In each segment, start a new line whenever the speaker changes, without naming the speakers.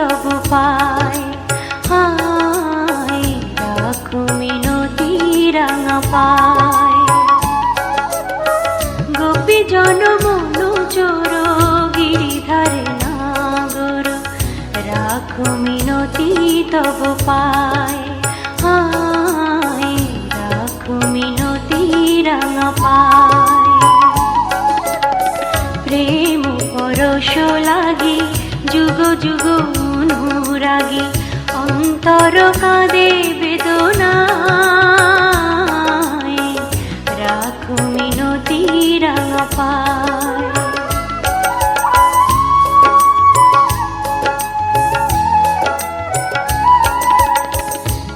তব পায়, হায় রাখো মিনতি রাঙা পায়। গোপী জন মনু চোর গিরিধারে নাগর, রাখো মিনতি তব পায়, হায় রাখো মিনতি রাঙা পায়। প্রেম পরশ লাগি যুগ যুগ অনুরাগী, অন্তর কাঁদে বেদনায়, রাখো মিনতি রাঙা পায়।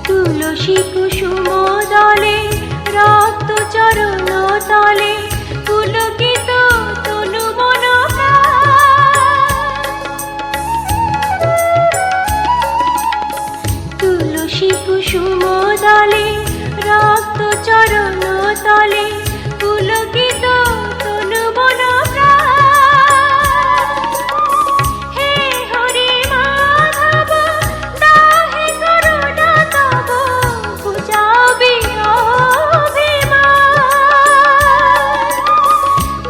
তুলসী কুসুম দলে রক্ত চরণ তলে, পুলকিত তনু মন তুলসী কুসুম দলে রক্ত চরণ তলে, পুলকিত তনু মন হে হরি মাধব দাহে করুণা তব, বুঝাবি অভিমান।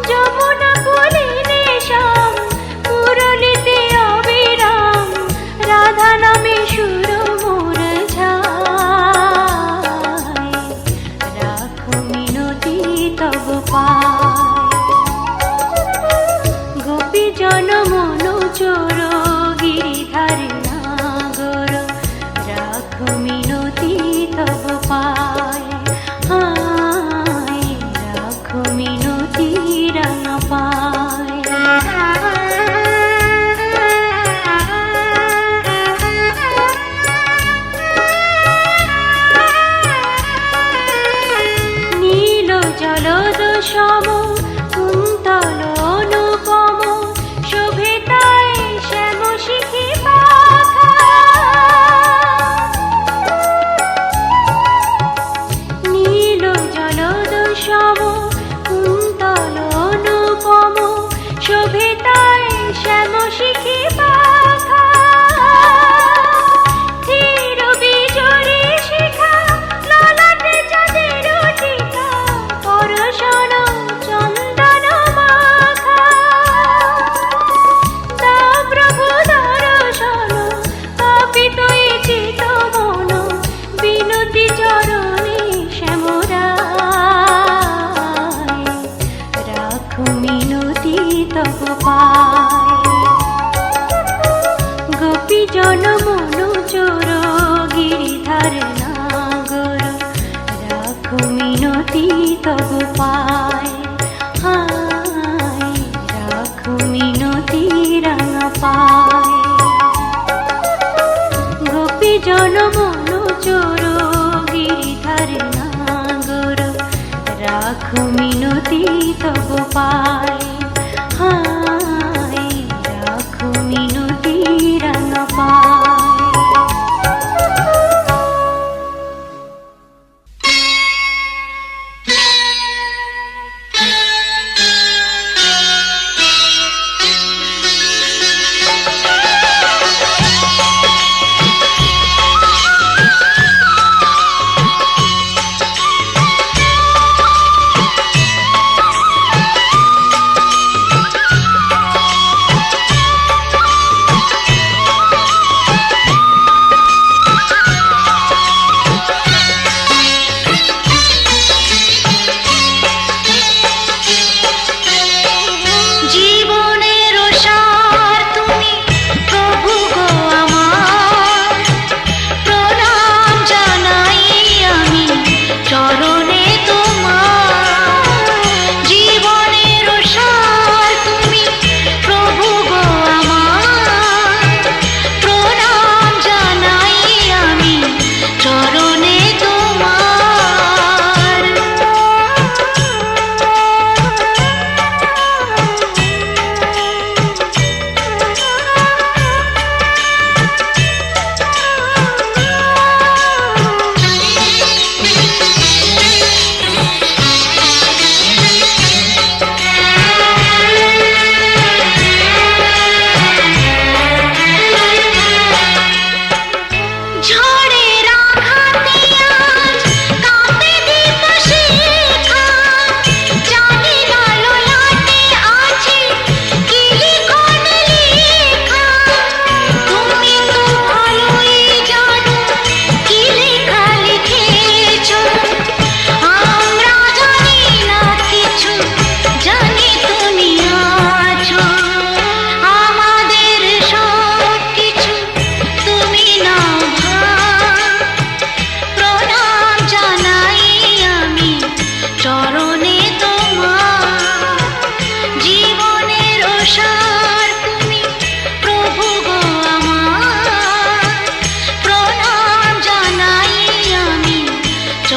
যমুনা কুলিনে শ্যাম মুরলিতে অবিরাম, রাধা নামে সুর মোর ঝায়, রাখো মিনতি তব পায়। গোপী জন মনু চোর গিরিধারে নাগর, রাখো মিনতি তব পায়, হায় রাখো মিনতি রাঙা পায়। নীল জলদ সম কুন্তল অনুপম, শোভে তাই শ্যাম শিখি পাখা। নীল জলদ সম কুন্তল অনুপম, শোভে তাই শ্যাম শিখি পাখা। ধীর বিজড়ি শিখা ললাটে চাঁদের টিকা, পরশন চন্দন মাখা। তা প্রভু দর্শন পাপিত চিত মন, বিনতি চরণে শ্যামরায়, রাখো মিনতি তব পায়। গোপী জন মনু চোর গিরিধারে নাগর, রাখো মিনতি তব পায়, হায় রাখো মিনতি রাঙা পায়। গোপী জন মনু চোর গিরিধারে নাগর, রাখো মিনতি তব পায়, হায় রাখো মিনতি রাঙা পায়।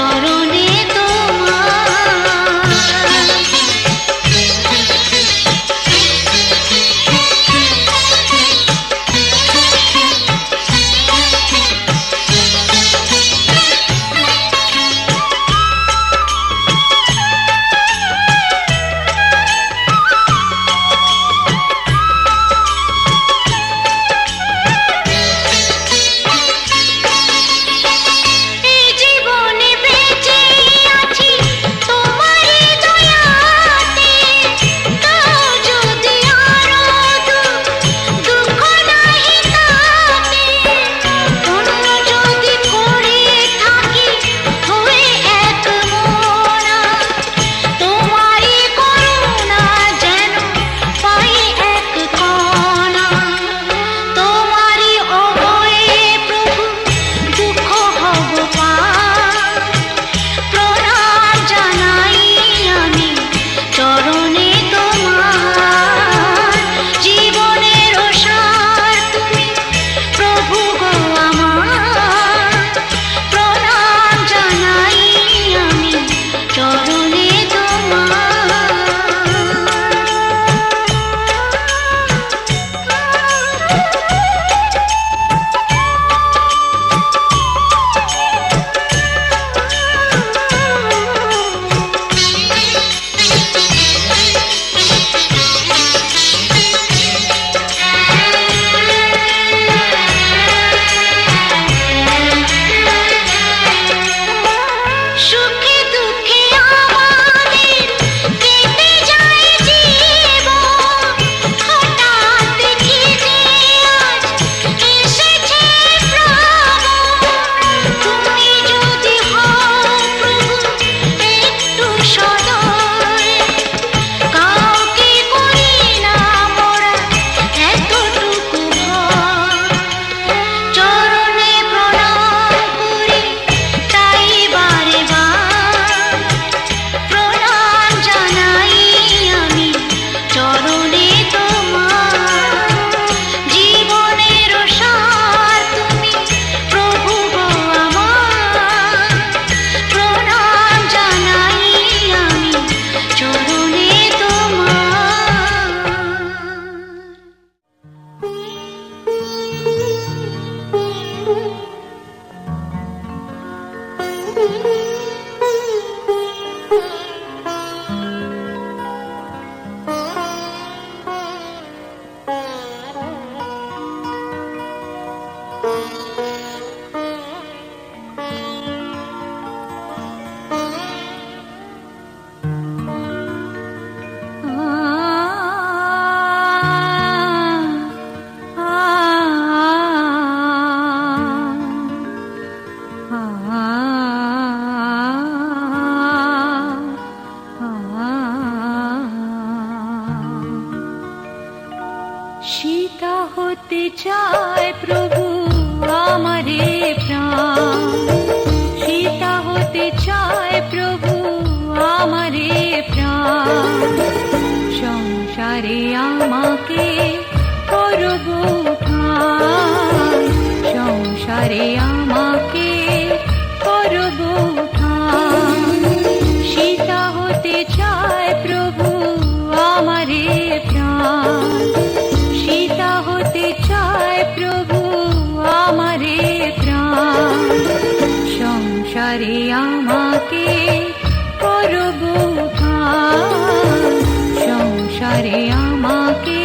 চরণে সীতা হতে চায় প্রভু আমারে প্রাণ, সীতা হতে চায় প্রভু আমারে প্রাণ। সংসারে আমাকে করব ঠাঁই, সংসারে আমাকে করব ঠাঁই। সীতা হতে চায় প্রভু আমারে প্রাণ, সীতা হতে চায় প্রভু আমারে প্রাণ। সংসারে আমাকে করব ঠাঁই, সংসারে আমাকে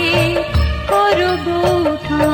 করব ঠাঁই।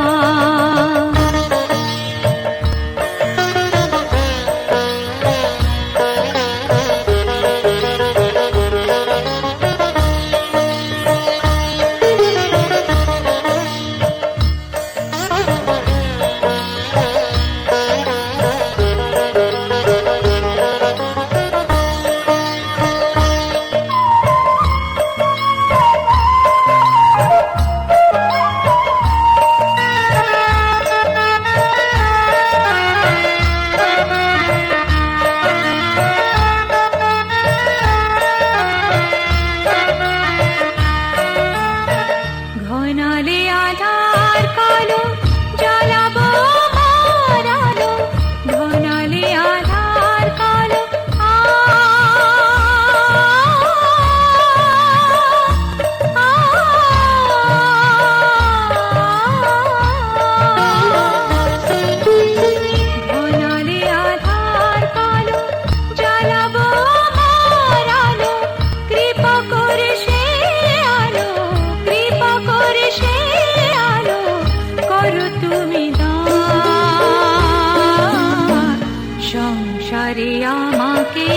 আমাকে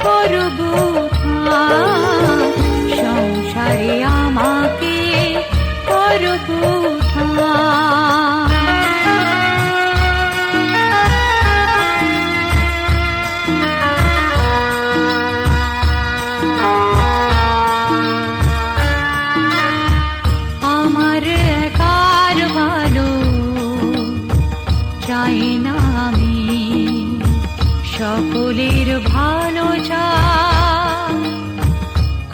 করব ঠাঁই, সংসারে আমাকে করব ঠাঁই। আমার একার ভালো চাই না আমি, সকলের ভালো চাই,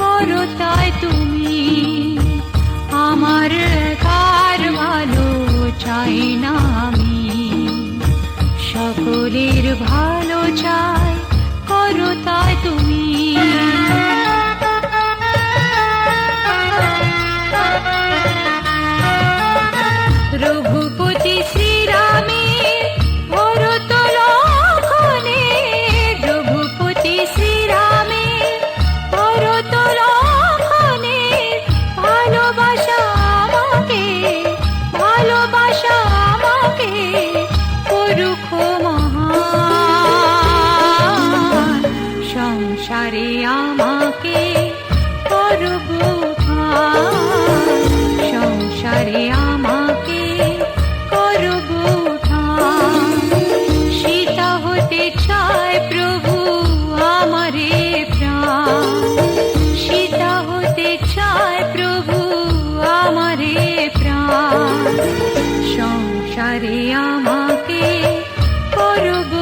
করো তাই তুমি। আমার একার ভালো চাই না আমি, সকলের ভালো চাই, করো তাই তুমি। রঘুপতি শ্রীরামের ভরত লক্ষণে, রঘুপতি শ্রীরামের ভরত লক্ষণে, ভালোবাসা আমাকে, ভালোবাসা আমাকে করুক মহান, সংসারে আমাকে করব ঠাঁই, সংসারে আমাকে করব ঠাঁই। সীতা হতে চায় প্রভু আমারে প্রাণ, সীতা হতে চায় প্রভু আমারে প্রাণ, সংসারে আমাকে করব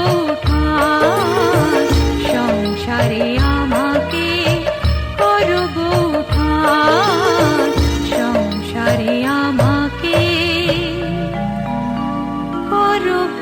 ঠাঁই, সংসারে আমাকে করব ঠাঁই, সংসারে আমাকে করব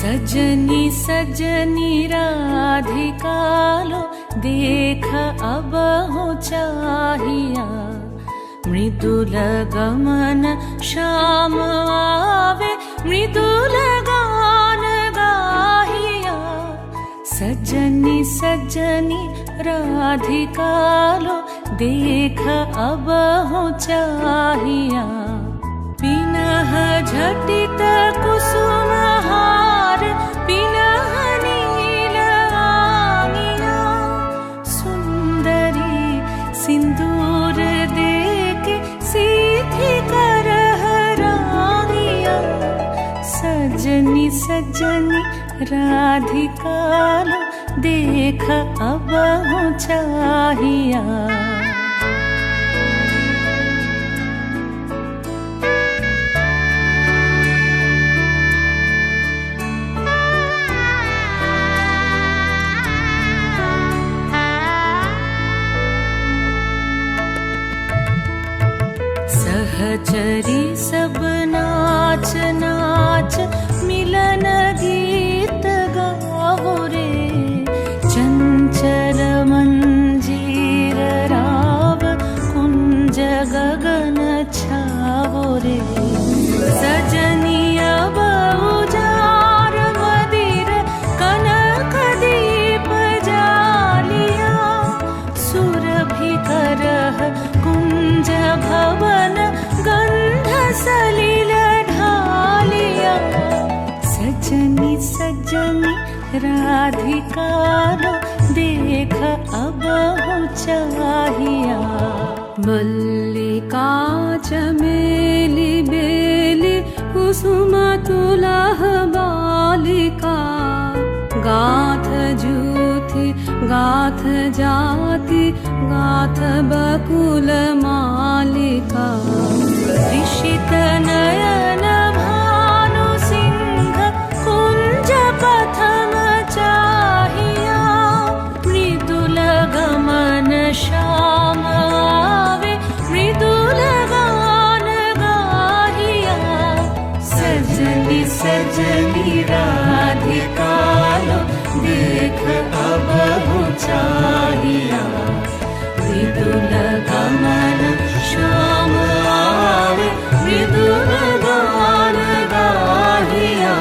सजनी सजनी राधिका लो देख अब हो चाहिया, मृदुल गमन श्याम आवे मृदुल गान गाहिया। सजनी सजनी राधिका लो देख अब हो चाहिया, पिनह झटित कुसुम हार पिनह नील आंगिया, सुंदरी सिंदूर देके सीधी करह रानिया। सजनी सजनी राधिका लो देख अब हो चाहिया। सहचरी सब नाच नाच मिलन गीत गाओ रे, चंचल मंजीर राव कुंज गगन छाओ रे। सजनी अब उजार मदिर कनक दीप जालिया, सुरभि करह कुंज भवन गंध सलिल ढालिया। सजनी सजनी राधिका लो देख अब हो चाहिया।
मल्लिका चमेली बेली कुसुम तुलह बालिका, गाथ जूथि गाथ जाति गाथ बकुल मालिका। ऋषित नयन भानु सिंह कुंज पथम चाहिया, मृदुल गमन श्याम आवे मृदुल गान गाहिया।
सजनी राधिका लो देख अब चाहिया विदुल गमन श्याम आवे विदुल गान गाहिया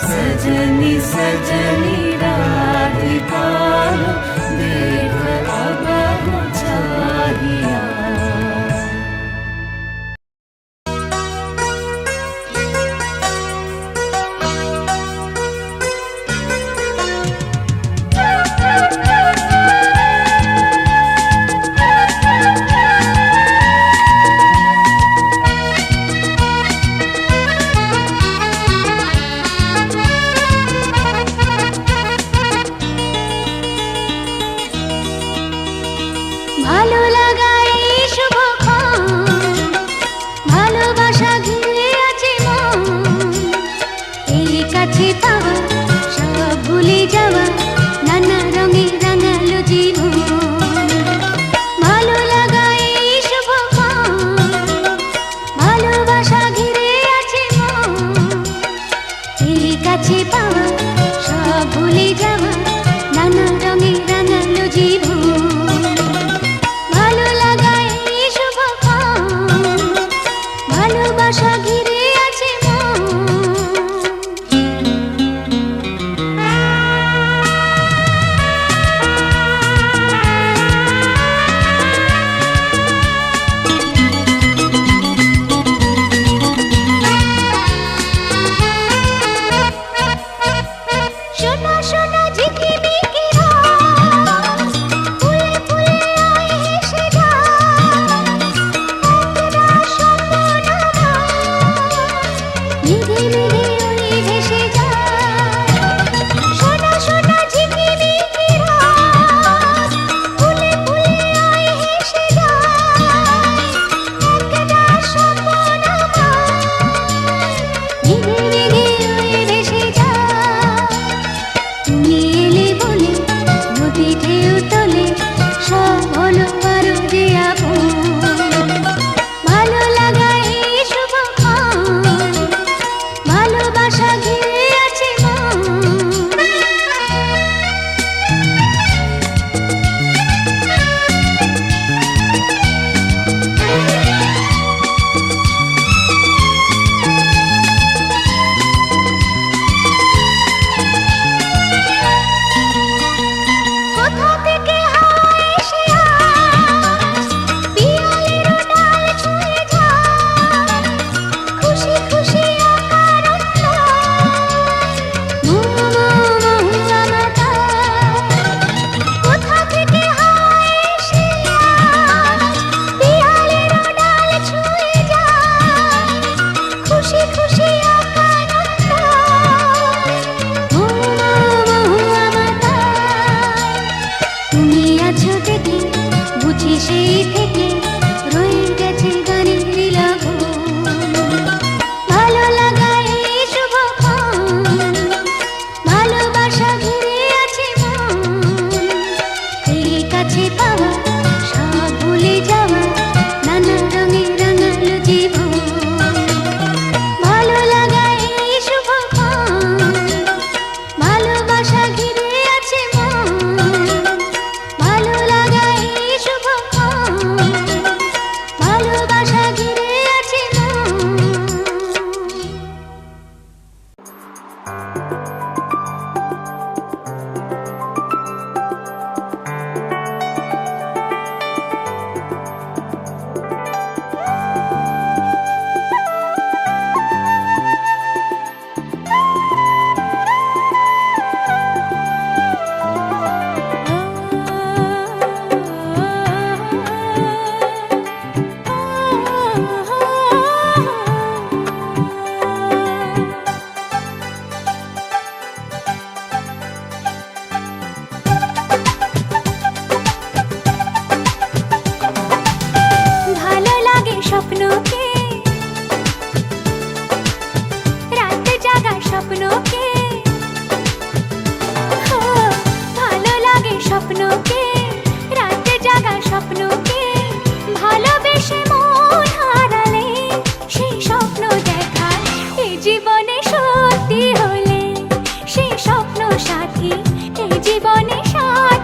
सजनी सजनी राधिका लो देख अब चाहिया।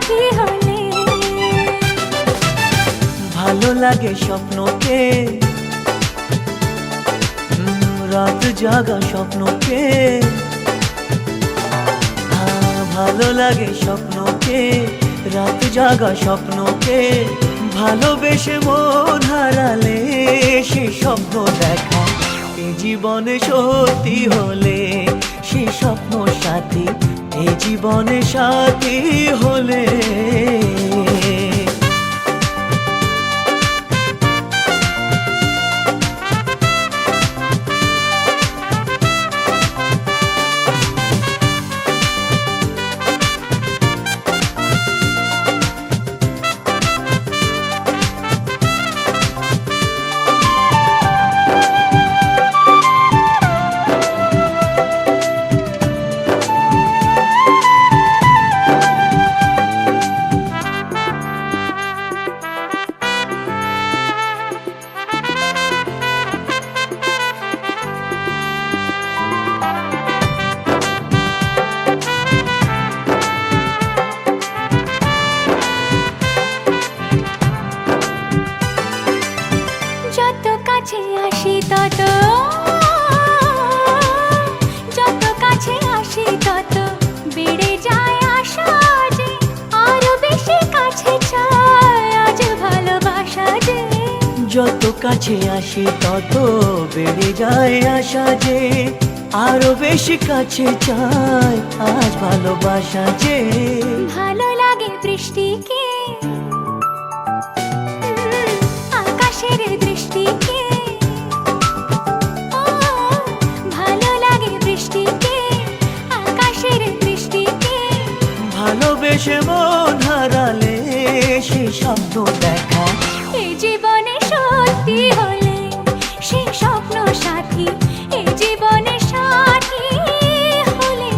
সাথী হলে।
ভালো লাগে স্বপ্নকে, রাত জাগা স্বপ্নকে। ভালো লাগে স্বপ্নকে, রাত জাগা স্বপ্নকে। ভালোবেসে মন হারালে সে স্বপ্ন দেখা এ জীবনে সত্যি হলে। সে স্বপ্ন সাথী এ জীবনে সাথী হলে।
যত কাছে আসি তত, যত কাছে আসি তত বেড়ে যায় আশা যে আরো বেশি কাছে চাই আজ ভালোবাসা যে।
যত কাছে আসি তত বেড়ে যায় আশা যে আরো বেশি কাছে চাই আজ ভালোবাসা যে।
ভালো লাগে বৃষ্টিকে, আকাশের দৃষ্টিকে। ও ভালো লাগে বৃষ্টিকে, আকাশের দৃষ্টিকে।
ভালোবেসে মন হারালে সে স্বপ্ন দেখা
এই জীবনে সত্যি হলে সে স্বপ্ন সাথী এই জীবনে সাথী হলে।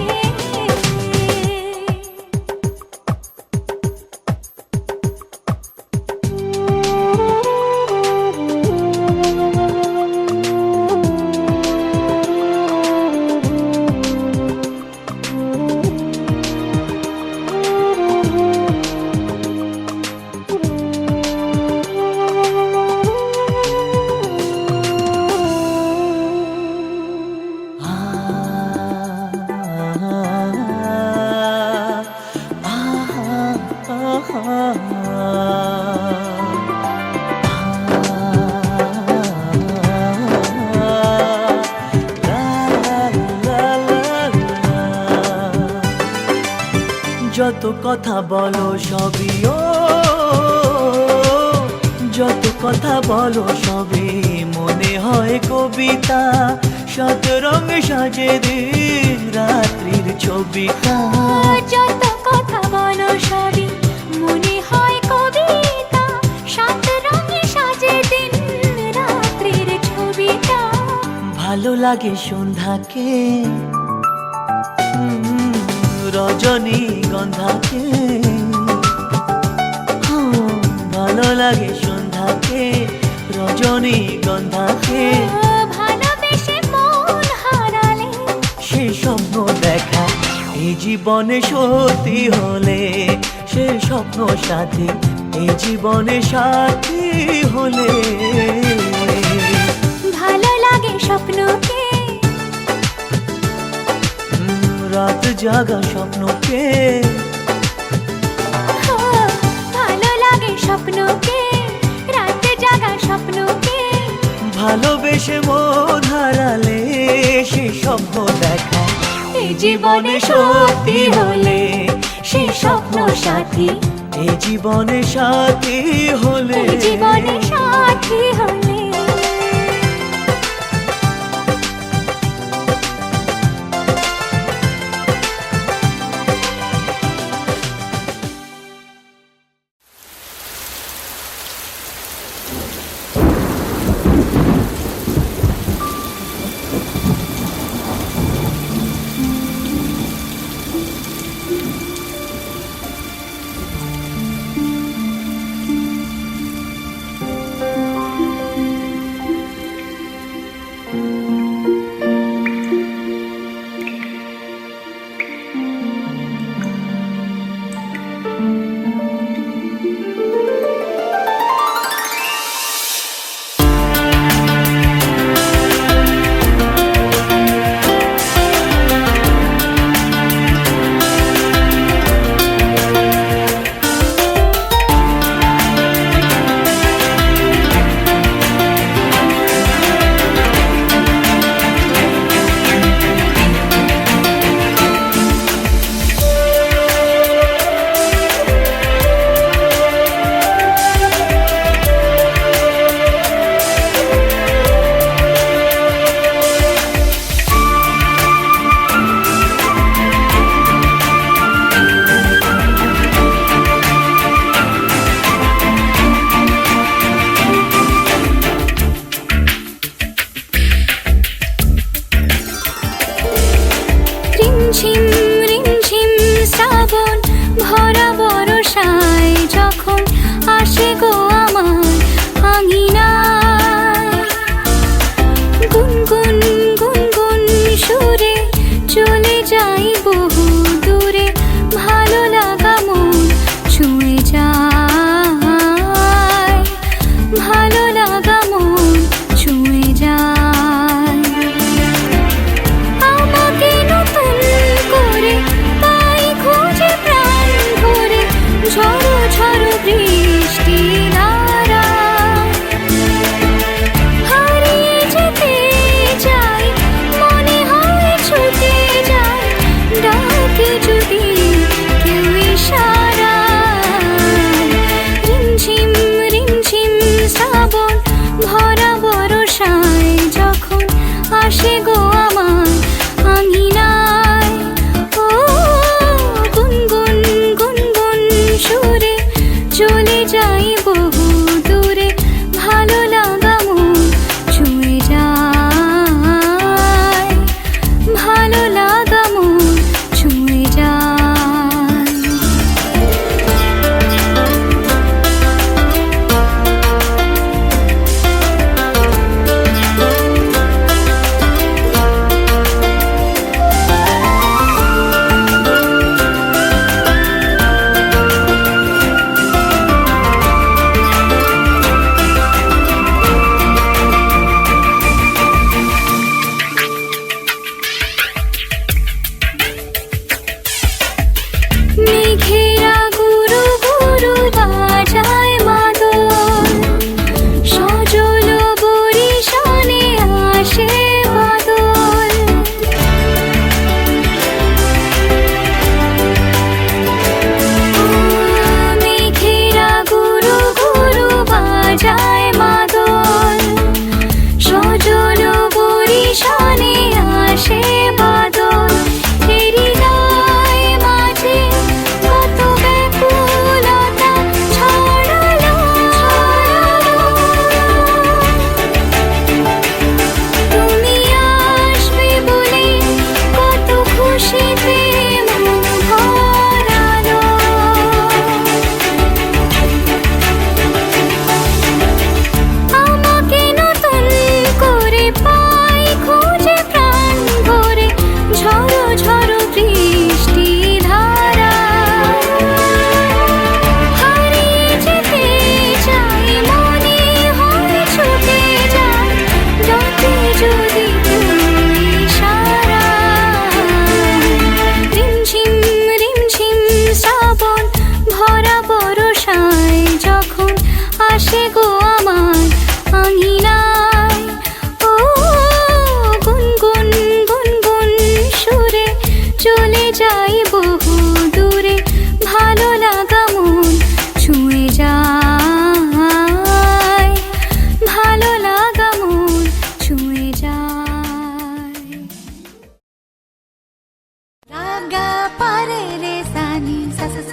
যত কথা বলো সবই ও, যত কথা বলো সবই মনে হয় কবিতা। শত রঙ সাজে দিন রাত্রির ছবিটা।
যত কথা বলো সবই মনে হয় কবিতা। সাত রঙে সাজে দিন রাত্রির ছবিটা।
ভালো লাগে সন্ধ্যাকে, রজনী গন্ধাকে। ভালো লাগে সন্ধ্যাকে, রজনী গন্ধাকে।
ভালোবেসে মন হারালে
সে স্বপ্ন দেখা এই জীবনে সত্যি হলে। সে স্বপ্ন সাথী এই জীবনে সাথী হলে।
ভালো লাগে স্বপ্নকে,
রাত জাগা স্বপ্নকে।
ভালো লাগে স্বপ্নকে, রাত জাগা স্বপ্নকে।
ভালোবেসে মন হারালে সে স্বপ্ন দেখা এই জীবনে সত্যি হলে। সে স্বপ্ন সাথী এই জীবনে সাথী হলে।
এই জীবনে সাথী হলে।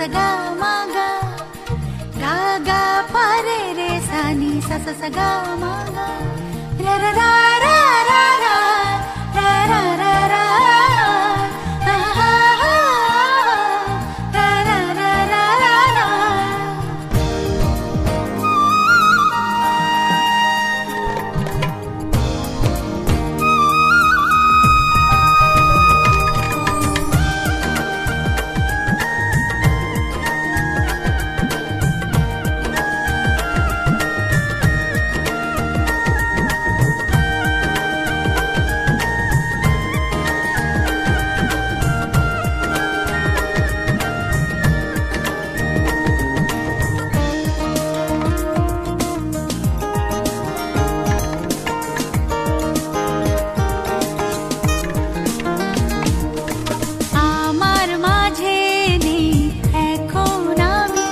sa ga ma ga ga ga pa re re sa ni sa sa ga ma ga ra ra ra ra ra ra ra ra ra ra ah, ah, ah, ra ra ra ra ra ra আমার মাঝে নেই এখন আমি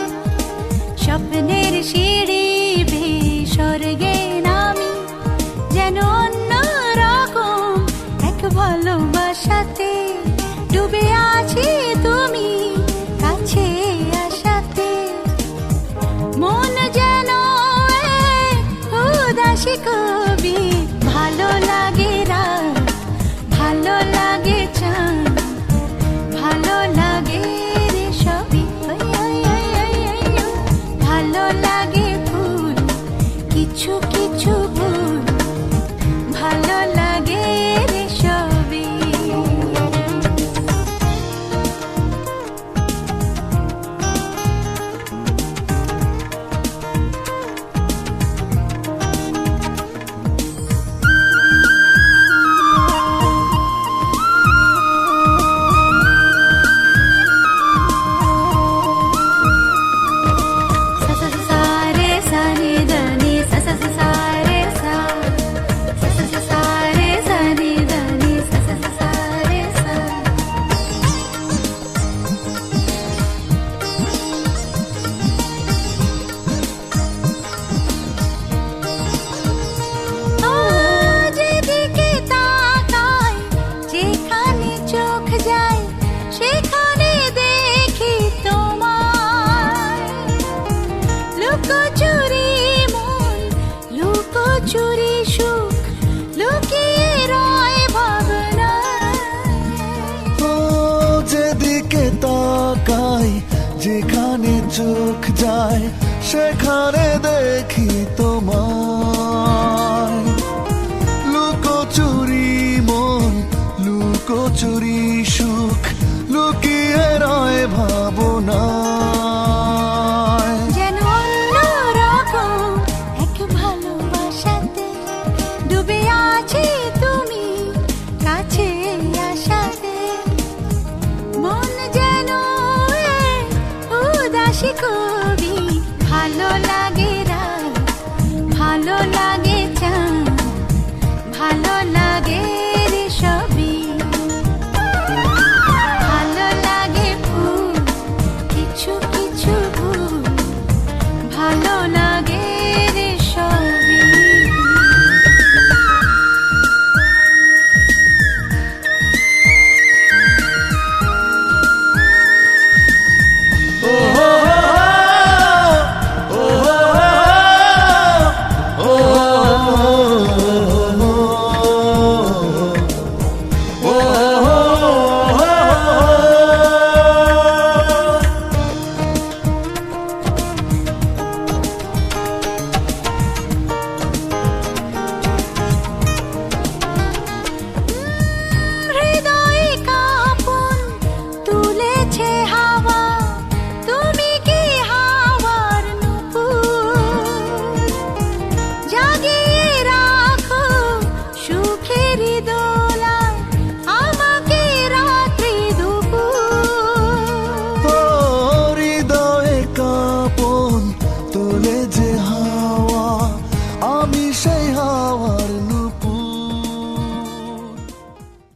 স্বপ্নের সিঁড়ি বেয়ে স্বর্গে নামি যেন অন্য রকম এক ভালোবাসাতে ডুবে আছি তুমি কাছে আসাতে মন যেন এক উদাসী কবি ভালো লাগে রাত ভালো লাগে চাঁদ ভালো লাগে রে সবই ভালো লাগে ফুল কিছু কিছু ফুল ভালো লাগে রে সবই যেদিকে তাকাই যেখানে চোখ যায় সেখানে দেখি তোমায় লুকোচুরি মন লুকোচুরি সুখ লুকিয়ে রয় ভাবনা
ও যেদিকে তাকাই যেখানে চোখ যায় সেখানে দেখি তোমায় লুকোচুরি মন লুকোচুরি সুখ লুকিয়ে রয় ভাবনা